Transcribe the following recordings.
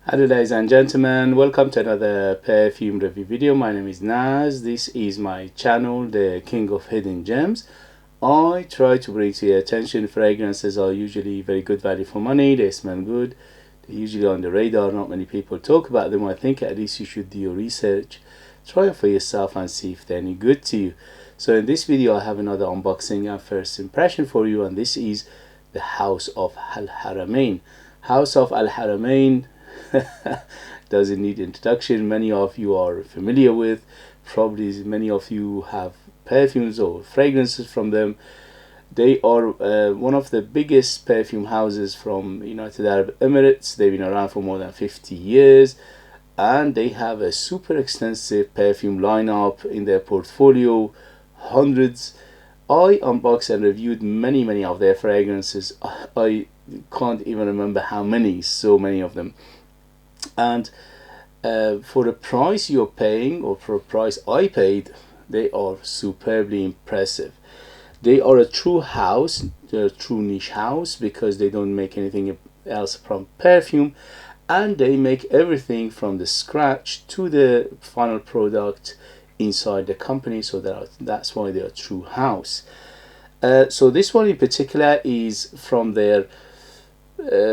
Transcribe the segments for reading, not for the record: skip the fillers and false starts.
Hello ladies and gentlemen, welcome to another perfume review video. My name is Naz. This is my channel, the King of Hidden Gems. I try to bring to your attention fragrances are usually very good value for money. They smell good, they're usually on the radar, not many people talk about them. I think at least you should do your research, try it for yourself and see if they're any good to you. So in this video I have another unboxing and first impression for you, and this is the House of Al Haramain. House of Al Haramain doesn't need introduction. Many of you are familiar with, probably many of you have perfumes or fragrances from them. They are one of the biggest perfume houses from United Arab Emirates. They've been around for more than 50 years and they have a super extensive perfume lineup in their portfolio, hundreds. I unboxed and reviewed many of their fragrances. I can't even remember how many, so many of them. And for the price you're paying, or for the price I paid, they are superbly impressive. They are a true house, they're a true niche house, because they don't make anything else from perfume, and they make everything from the scratch to the final product inside the company. So that's why they're a true house. So this one in particular is from their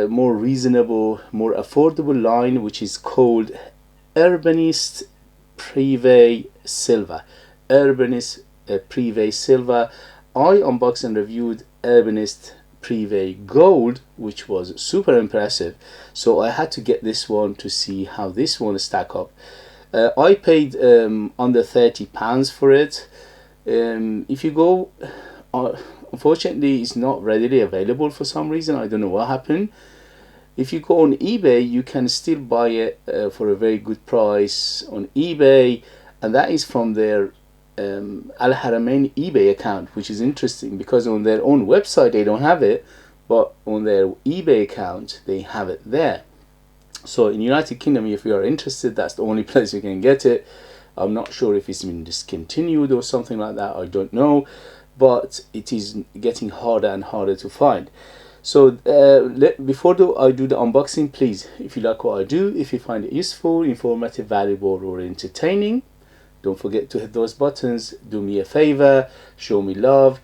more reasonable, more affordable line, which is called Urbanist Prive Silver. Urbanist Prive Silver. I unboxed and reviewed Urbanist Prive Gold, which was super impressive, so I had to get this one to see how this one stack up. I paid under £30 for it. If you go unfortunately it's not readily available for some reason. I don't know what happened. If you go on eBay, you can still buy it for a very good price on eBay, and that is from their Al Haramain eBay account, which is interesting because on their own website they don't have it, but on their eBay account they have it there. So in United Kingdom, if you are interested, that's the only place you can get it. I'm not sure if it's been discontinued or something like that, I don't know, but it is getting harder and harder to find. So before I do the unboxing, please, if you like what I do, if you find it useful, informative, valuable or entertaining, don't forget to hit those buttons. Do me a favor, show me love,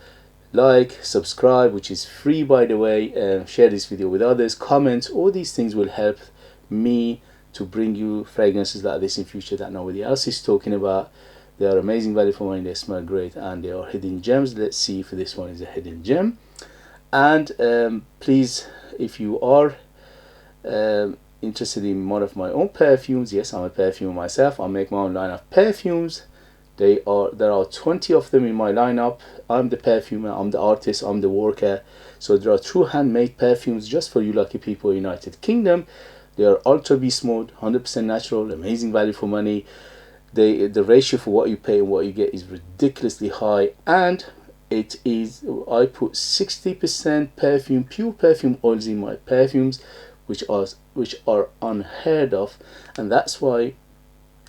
like, subscribe, which is free by the way, share this video with others, comment. All these things will help me to bring you fragrances like this in future that nobody else is talking about. They are amazing value for money, they smell great, and they are hidden gems. Let's see if this one is a hidden gem. And please, if you are interested in one of my own perfumes, yes, I'm a perfumer myself. I make my own line of perfumes. There are 20 of them in my lineup. I'm the perfumer, I'm the artist, I'm the worker. So there are true handmade perfumes just for you lucky people in United Kingdom. They are ultra beast mode, 100% natural, amazing value for money. The ratio for what you pay and what you get is ridiculously high, and it is, I put 60% perfume, pure perfume oils in my perfumes, which are unheard of, and that's why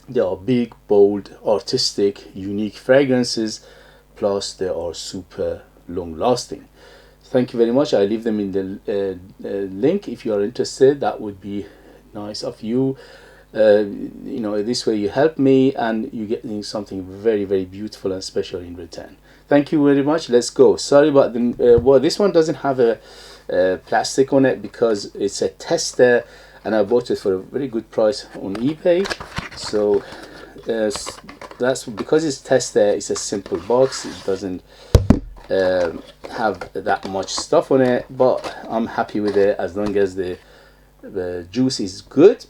they are big, bold, artistic, unique fragrances, plus they are super long lasting. Thank you very much. I leave them in the link if you are interested. That would be nice of you. This way you help me and you get something very beautiful and special in return. Thank you very much. Let's go. Sorry about the well, this one doesn't have a plastic on it because it's a tester and I bought it for a very good price on eBay. So that's because it's tester. It's a simple box. It doesn't have that much stuff on it, but I'm happy with it as long as the juice is good.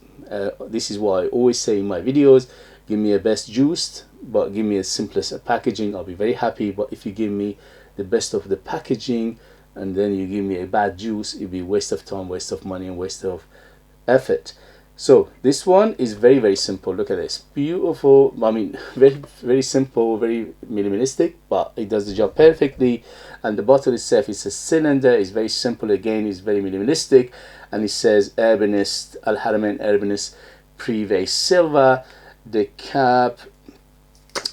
This is what I always say in my videos: give me a best juice, but give me a simplest packaging, I'll be very happy. But if you give me the best of the packaging and then you give me a bad juice, it'll be waste of time, waste of money and waste of effort. So this one is very simple. Look at this, beautiful. I mean, very simple, very minimalistic, but it does the job perfectly. And the bottle itself is a cylinder. It's very simple again. It's very minimalistic, and it says Urbanist Al Haramain Urbanist Prive Silver. The cap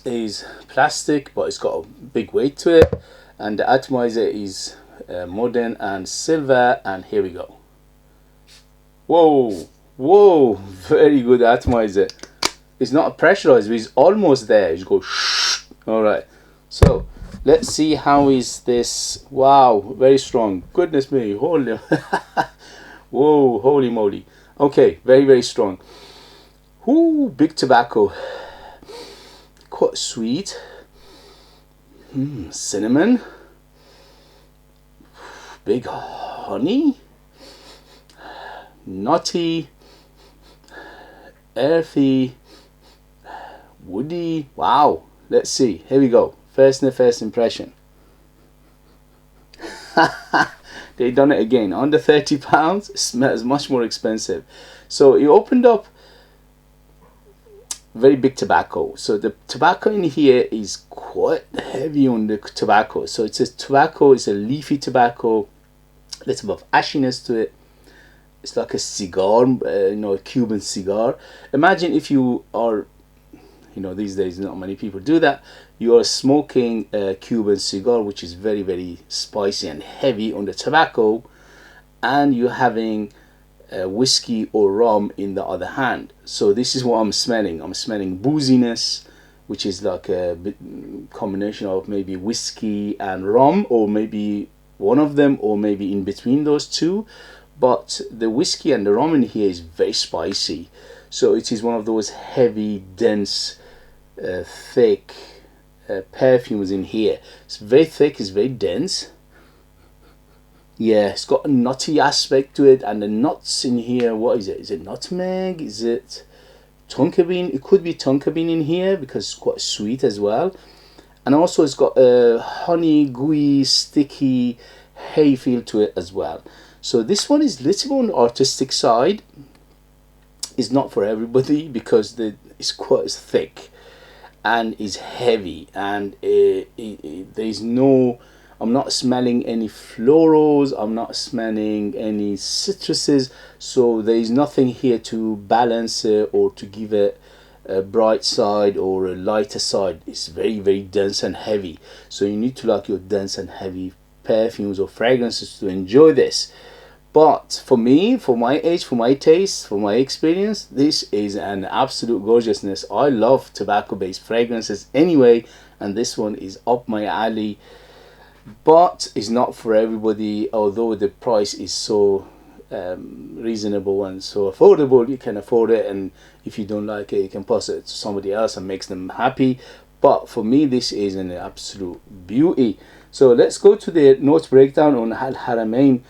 is plastic, but it's got a big weight to it, and the atomizer is modern and silver. And here we go. Whoa, Whoa, very good atomizer. It's not pressurized, but it's almost there. You go shh. All right. So let's see how is this. Wow, very strong. Goodness me, holy. Whoa, holy moly. Okay, very, very strong. Ooh, big tobacco. Quite sweet. Cinnamon. Big honey. Nutty. Earthy. Woody. Wow. Let's see. Here we go. First impression. They done it again. Under £30. It smells much more expensive. So you opened up very big tobacco. So the tobacco in here is quite heavy on the tobacco. So it's a tobacco, it's a leafy tobacco. Little bit of ashiness to it. It's like a cigar, a Cuban cigar. Imagine if you are, these days not many people do that. You are smoking a Cuban cigar, which is very, very spicy and heavy on the tobacco, and you're having whiskey or rum in the other hand. So this is what I'm smelling. I'm smelling booziness, which is like a combination of maybe whiskey and rum, or maybe one of them, or maybe in between those two. But the whiskey and the rum in here is very spicy. So it is one of those heavy, dense, thick perfumes in here. It's very thick, it's very dense. Yeah, it's got a nutty aspect to it, and the nuts in here, what is it? Is it nutmeg? Is it tonka bean? It could be tonka bean in here because it's quite sweet as well. And also it's got a honey, gooey, sticky, hay feel to it as well. So this one is little on the artistic side. It's not for everybody because it's quite thick and is heavy, and there's no, I'm not smelling any florals, I'm not smelling any citruses, so there is nothing here to balance it or to give it a bright side or a lighter side. It's very, very dense and heavy, so you need to like your dense and heavy perfumes or fragrances to enjoy this. But for me, for my age, for my taste, for my experience, this is an absolute gorgeousness. I love tobacco-based fragrances anyway, and this one is up my alley. But it's not for everybody, although the price is so reasonable and so affordable. You can afford it, and if you don't like it, you can pass it to somebody else and makes them happy. But for me, this is an absolute beauty. So let's go to the note breakdown on Haramain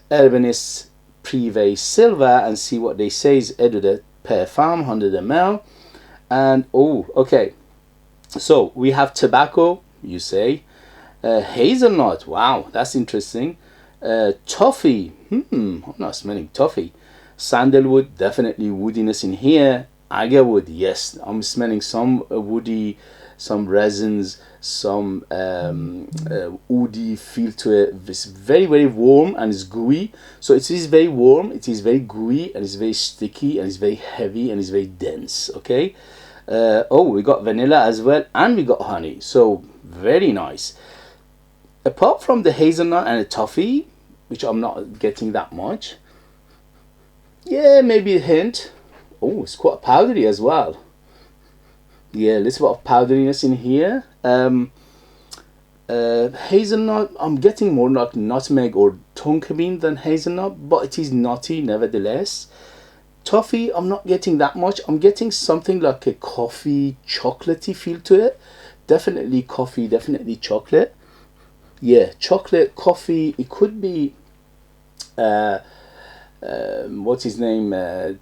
Urbanist Prive Silver and see what they say is Eau de Perfume 100 ml. And oh, okay, so we have tobacco, you say, hazelnut, wow, that's interesting, toffee, I'm not smelling toffee, sandalwood, definitely woodiness in here, agarwood, yes, I'm smelling some woody, some resins, some woody feel to it. It's very, very warm and it's gooey. So it is very warm, it is very gooey, and it's very sticky, and it's very heavy, and it's very dense. Okay. Oh, we got vanilla as well, and we got honey. So very nice. Apart from the hazelnut and the toffee, which I'm not getting that much. Yeah, maybe a hint. Oh, it's quite powdery as well. Yeah, a little bit of powderiness in here. Hazelnut, I'm getting more like nutmeg or tonka bean than hazelnut, but it is nutty nevertheless. Toffee, I'm not getting that much. I'm getting something like a coffee, chocolatey feel to it. Definitely coffee, definitely chocolate. Yeah, chocolate, coffee. It could be what's his name,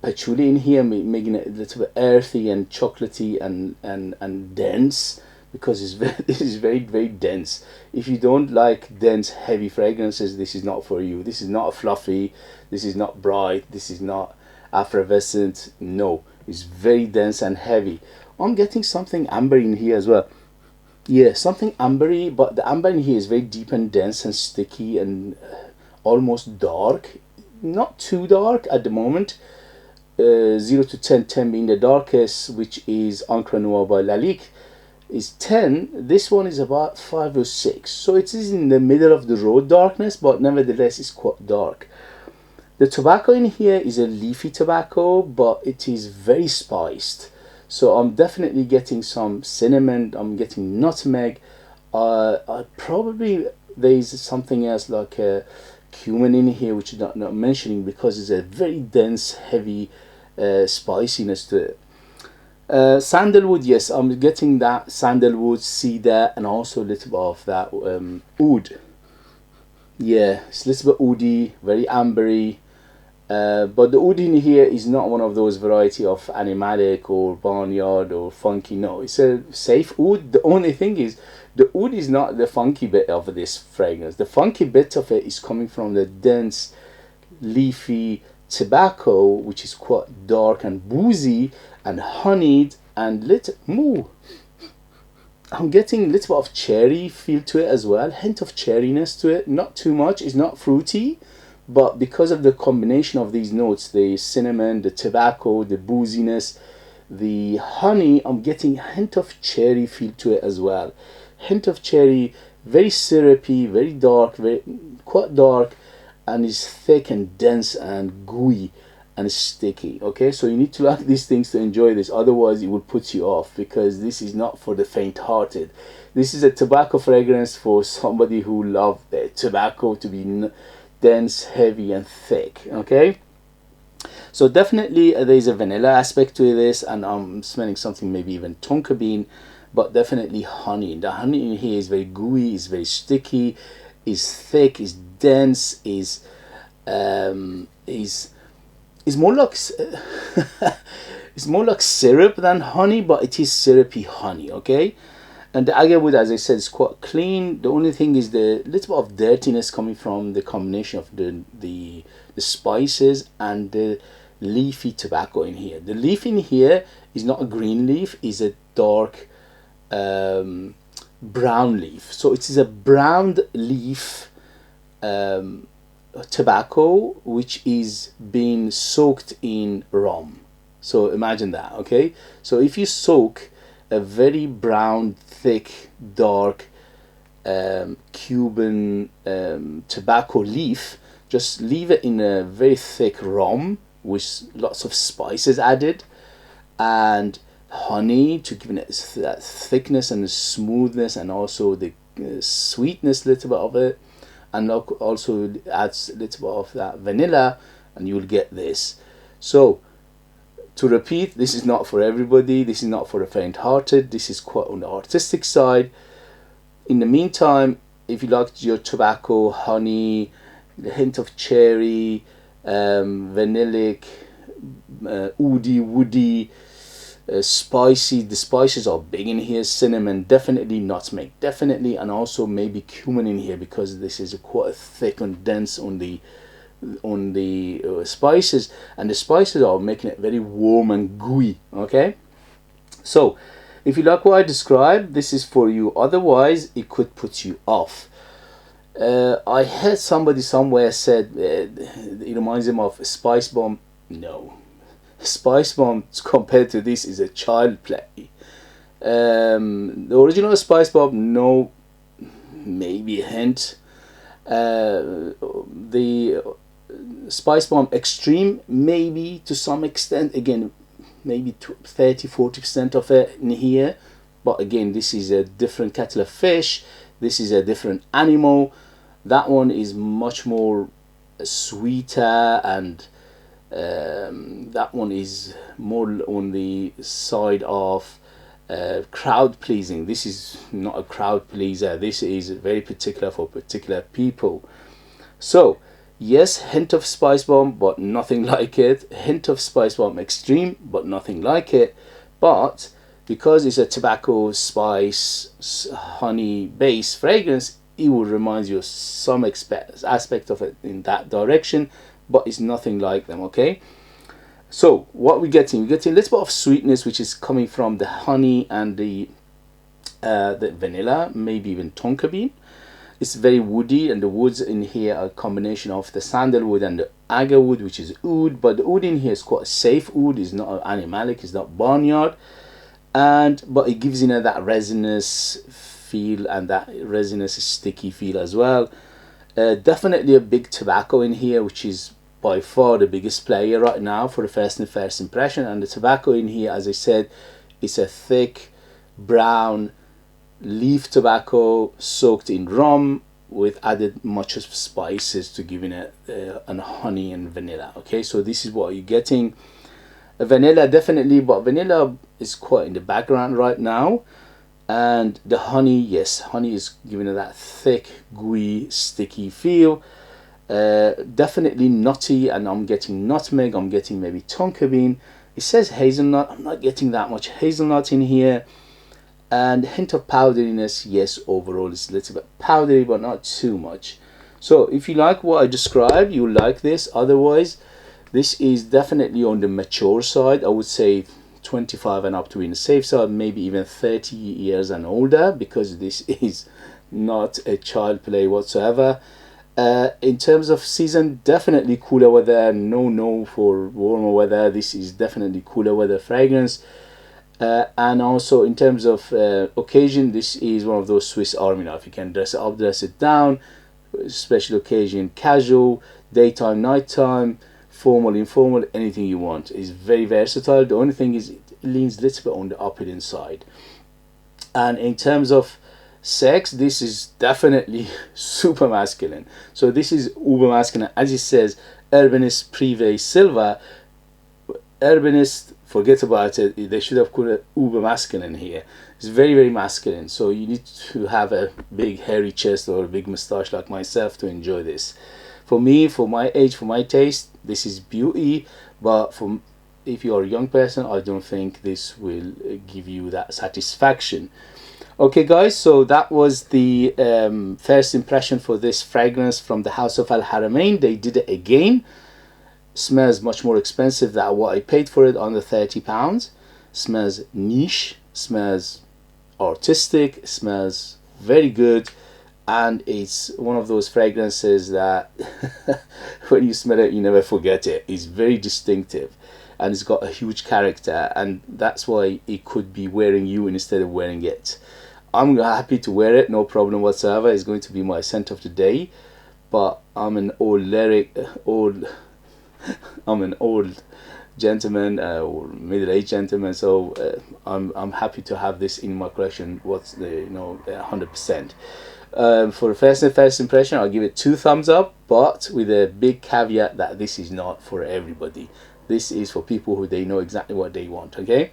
patchouli in here, making it a little bit earthy and chocolatey and dense, because it's very, this is very, very dense. If you don't like dense, heavy fragrances, this is not for you. This is not fluffy, this is not bright, this is not effervescent. No, it's very dense and heavy. I'm getting something amber in here as well. Yeah, something ambery, but the amber in here is very deep and dense and sticky and almost dark. Not too dark at the moment. 0 to 10, 10 being the darkest, which is Encre Noire by Lalique, is 10. This one is about 5 or 6. So it is in the middle of the road darkness, but nevertheless it's quite dark. The tobacco in here is a leafy tobacco, but it is very spiced. So I'm definitely getting some cinnamon, I'm getting nutmeg. Probably there's something else like cumin in here, which I'm not mentioning because it's a very dense, heavy spiciness to it. Sandalwood, yes, I'm getting that sandalwood, cedar, and also a little bit of that oud. Yeah, it's a little bit oudy, very ambery. But the oud in here is not one of those variety of animalic or barnyard or funky. No, it's a safe oud. The only thing is the oud is not the funky bit of this fragrance. The funky bit of it is coming from the dense, leafy tobacco, which is quite dark and boozy and honeyed and I'm getting a little bit of cherry feel to it as well, hint of cherryness to it, not too much, it's not fruity, but because of the combination of these notes, the cinnamon, the tobacco, the booziness, the honey, I'm getting a hint of cherry feel to it as well. Hint of cherry, very syrupy, very dark, quite dark, and is thick and dense and gooey and sticky. Okay, so you need to like these things to enjoy this, otherwise it will put you off, because this is not for the faint-hearted. This is a tobacco fragrance for somebody who loves tobacco to be dense, heavy, and thick. Okay, so definitely there's a vanilla aspect to this, and I'm smelling something maybe even tonka bean, but definitely honey. The honey in here is very gooey, is very sticky, is thick, is dense, is more like it's more like syrup than honey, but it is syrupy honey. Okay, and the agarwood, as I said, is quite clean. The only thing is the little bit of dirtiness coming from the combination of the spices and the leafy tobacco in here. The leaf in here is not a green leaf, is a dark brown leaf. So it is a browned leaf tobacco which is being soaked in rum. So imagine that. Okay, so if you soak a very brown, thick, dark Cuban tobacco leaf, just leave it in a very thick rum with lots of spices added and honey to give it that thickness and the smoothness, and also the sweetness, little bit of it, and also adds a little bit of that vanilla, and you will get this. So to repeat, this is not for everybody, this is not for the faint-hearted, this is quite on the artistic side. In the meantime, if you like your tobacco, honey, a hint of cherry, vanillic, oudy, woody, spicy, the spices are big in here, cinnamon, definitely, nutmeg, definitely, and also maybe cumin in here, because this is quite thick and dense on the spices, and the spices are making it very warm and gooey. Okay, so if you like what I described, this is for you, otherwise it could put you off. I heard somebody somewhere said it reminds them of Spice Bomb. No, Spice Bomb compared to this is a child play. The original Spice Bomb, no, maybe a hint. The Spice Bomb Extreme, maybe to some extent, again maybe 30-40% of it in here, but again this is a different kettle of fish, this is a different animal. That one is much more sweeter, and that one is more on the side of crowd pleasing. This is not a crowd pleaser, this is very particular for particular people. So yes, hint of Spice Bomb, but nothing like it. Hint of Spice Bomb Extreme, but nothing like it. But because it's a tobacco, spice, honey based fragrance, it will remind you of some aspect of it in that direction, but it's nothing like them. Okay, so what we're getting a little bit of sweetness, which is coming from the honey and the vanilla, maybe even tonka bean. It's very woody, and the woods in here are a combination of the sandalwood and the agarwood, which is oud, but the oud in here is quite a safe oud, it's not animalic, it's not barnyard, but it gives that resinous feel and that resinous sticky feel as well. Definitely a big tobacco in here, which is by far the biggest player right now for the first impression. And the tobacco in here, as I said, is a thick brown leaf tobacco soaked in rum with added much of spices to giving it and honey and vanilla. Okay, so this is what you're getting. Vanilla definitely, but vanilla is quite in the background right now. And the honey, yes, honey is giving it that thick, gooey, sticky feel. Definitely nutty, and I'm getting nutmeg, I'm getting maybe tonka bean. It says hazelnut, I'm not getting that much hazelnut in here. And a hint of powderiness, yes, overall it's a little bit powdery, but not too much. So if you like what I described, you'll like this. Otherwise, this is definitely on the mature side. I would say 25 and up to be in the safe side, maybe even 30 years and older, because this is not a child play whatsoever. In terms of season, definitely cooler weather. No for warmer weather. This is definitely cooler weather fragrance. And also in terms of occasion, this is one of those Swiss Army knife. You can dress it up, dress it down, special occasion, casual, daytime, nighttime, formal, informal, anything you want. It's very versatile. The only thing is it leans a little bit on the opulent side. And in terms of sex, this is definitely super masculine. So this is uber masculine, as it says, Urbanist Prive Silver. Urbanist, forget about it. They should have put it uber masculine here. It's very masculine. So you need to have a big hairy chest or a big mustache like myself to enjoy this. For me, for my age, for my taste, this is beauty. But if you are a young person, I don't think this will give you that satisfaction. Okay guys, so that was the first impression for this fragrance from the House of Al Haramain. They did it again. Smells much more expensive than what I paid for it, under £30. Smells niche, smells artistic, smells very good, and it's one of those fragrances that when you smell it you never forget it. It's very distinctive and it's got a huge character, and that's why it could be wearing you instead of wearing it. I'm happy to wear it, no problem whatsoever. It's going to be my scent of the day, but I'm an old gentleman or middle-aged gentleman, so I'm happy to have this in my collection. What's the 100%. For the first impression, I'll give it 2 thumbs up, but with a big caveat that this is not for everybody. This is for people who they know exactly what they want. Okay,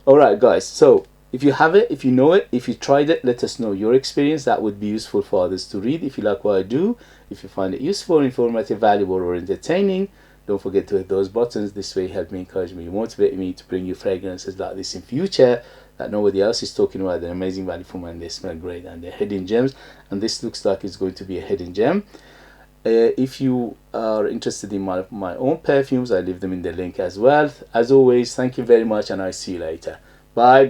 all right guys, so if you have it, if you know it, if you tried it, let us know your experience. That would be useful for others to read. If you like what I do, if you find it useful, informative, valuable, or entertaining, don't forget to hit those buttons. This way help me, encourage me, motivate me to bring you fragrances like this in future that nobody else is talking about. They're amazing value for money, they smell great, and they're hidden gems, and this looks like it's going to be a hidden gem. If you are interested in my own perfumes, I leave them in the link as well. As always, thank you very much, and I'll see you later. Bye.